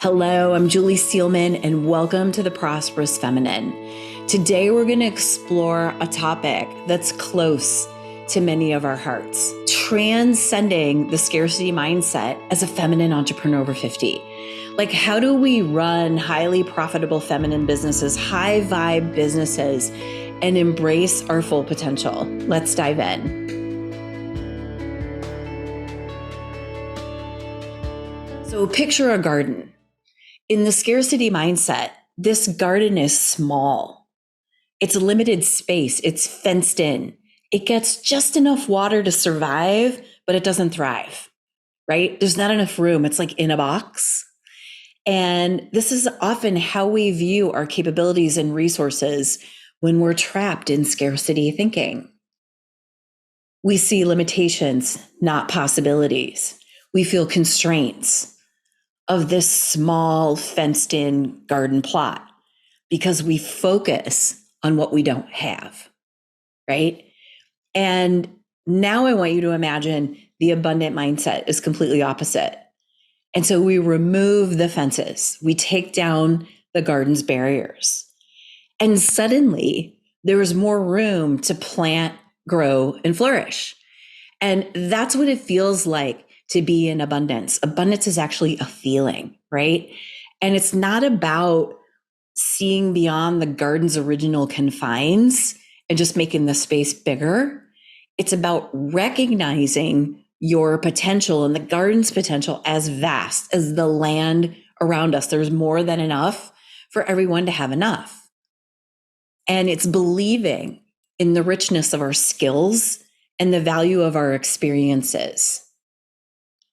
Hello, I'm Julie Steelman, and welcome to the Prosperous Feminine. Today, we're going to explore a topic that's close to many of our hearts: transcending the scarcity mindset as a feminine entrepreneur over 50. Like, how do we run highly profitable feminine businesses, high vibe businesses, and embrace our full potential? Let's dive in. So, picture a garden. In the scarcity mindset, this garden is small. It's limited space. It's fenced in. It gets just enough water to survive, but it doesn't thrive, right? There's not enough room. It's like in a box. And this is often how we view our capabilities and resources when we're trapped in scarcity thinking. We see limitations, not possibilities. We feel constraints of this small fenced in garden plot because we focus on what we don't have, right? And now I want you to imagine the abundant mindset is completely opposite. And so we remove the fences, we take down the garden's barriers, and suddenly there is more room to plant, grow, and flourish. And that's what it feels like to be in abundance. Abundance is actually a feeling, right? And it's not about seeing beyond the garden's original confines and just making the space bigger. It's about recognizing your potential and the garden's potential as vast as the land around us. There's more than enough for everyone to have enough. And it's believing in the richness of our skills and the value of our experiences,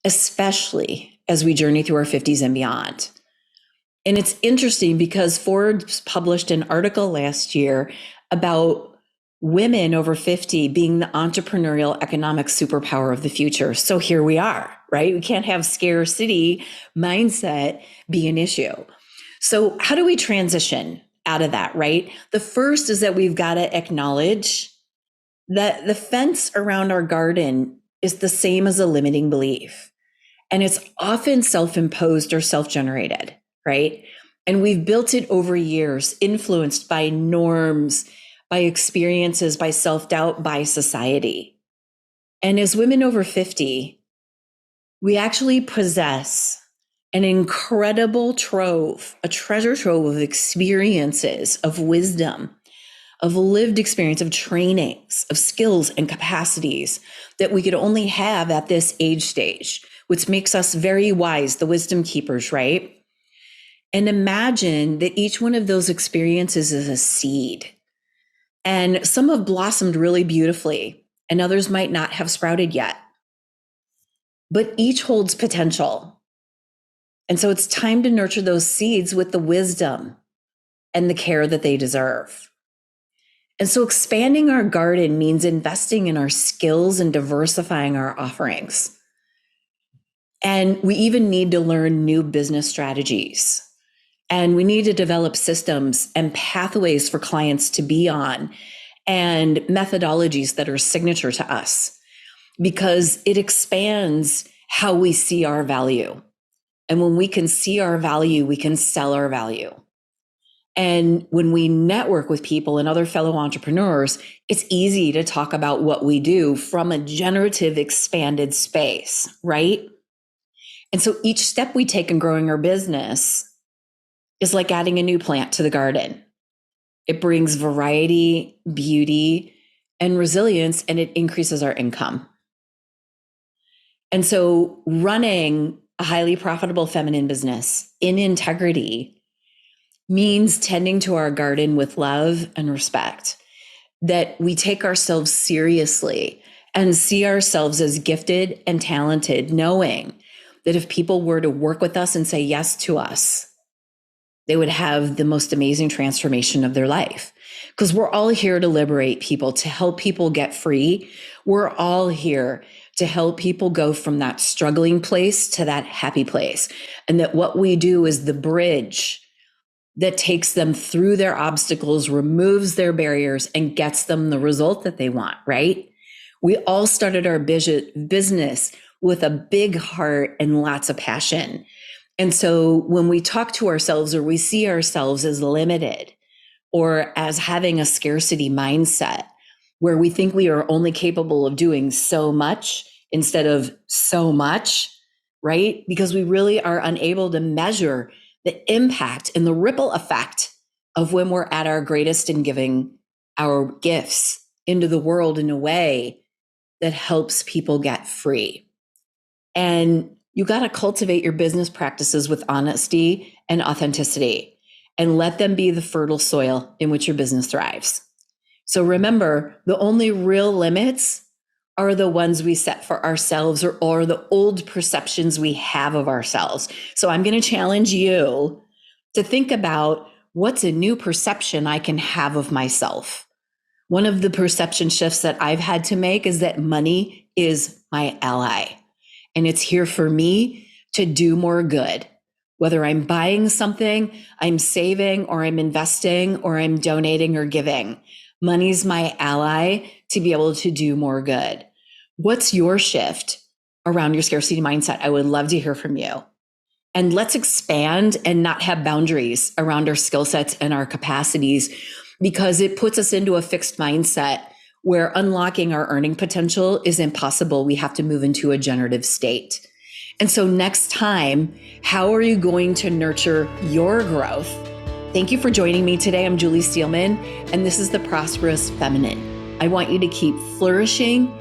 especially as we journey through our 50s and beyond. And it's interesting because Forbes published an article last year about women over 50 being the entrepreneurial economic superpower of the future. So here we are, right? We can't have scarcity mindset be an issue. So how do we transition out of that, right? The first is that we've got to acknowledge that the fence around our garden is the same as a limiting belief. And it's often self-imposed or self-generated, right? And we've built it over years, influenced by norms, by experiences, by self-doubt, by society. And as women over 50, we actually possess an incredible trove, a treasure trove of experiences, of wisdom, of lived experience, of trainings, of skills and capacities that we could only have at this age stage, which makes us very wise, the wisdom keepers, right? And imagine that each one of those experiences is a seed. And some have blossomed really beautifully, and others might not have sprouted yet. But each holds potential. And so it's time to nurture those seeds with the wisdom and the care that they deserve. And so expanding our garden means investing in our skills and diversifying our offerings. And we even need to learn new business strategies. And we need to develop systems and pathways for clients to be on and methodologies that are signature to us, because it expands how we see our value. And when we can see our value, we can sell our value. And when we network with people and other fellow entrepreneurs, it's easy to talk about what we do from a generative, expanded space, right? And so each step we take in growing our business is like adding a new plant to the garden. It brings variety, beauty, and resilience, and it increases our income. And so running a highly profitable feminine business in integrity means tending to our garden with love and respect, that we take ourselves seriously and see ourselves as gifted and talented, knowing that if people were to work with us and say yes to us, they would have the most amazing transformation of their life. Because we're all here to liberate people, to help people get free. We're all here to help people go from that struggling place to that happy place. And that what we do is the bridge that takes them through their obstacles, removes their barriers, and gets them the result that they want, right? We all started our business with a big heart and lots of passion. And so when we talk to ourselves or we see ourselves as limited or as having a scarcity mindset where we think we are only capable of doing so much instead of so much, right? Because we really are unable to measure the impact and the ripple effect of when we're at our greatest in giving our gifts into the world in a way that helps people get free. And you got to cultivate your business practices with honesty and authenticity and let them be the fertile soil in which your business thrives. So remember, the only real limits are the ones we set for ourselves or the old perceptions we have of ourselves. So I'm going to challenge you to think about what's a new perception I can have of myself. One of the perception shifts that I've had to make is that money is my ally. And it's here for me to do more good. Whether I'm buying something, I'm saving, or I'm investing, or I'm donating or giving. Money's my ally to be able to do more good. What's your shift around your scarcity mindset? I would love to hear from you. And let's expand and not have boundaries around our skill sets and our capacities, because it puts us into a fixed mindset where unlocking our earning potential is impossible. We have to move into a generative state. And so next time, how are you going to nurture your growth? Thank you for joining me today. I'm Julie Steelman, and this is The Prosperous Feminine. I want you to keep flourishing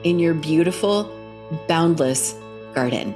in your beautiful, boundless garden.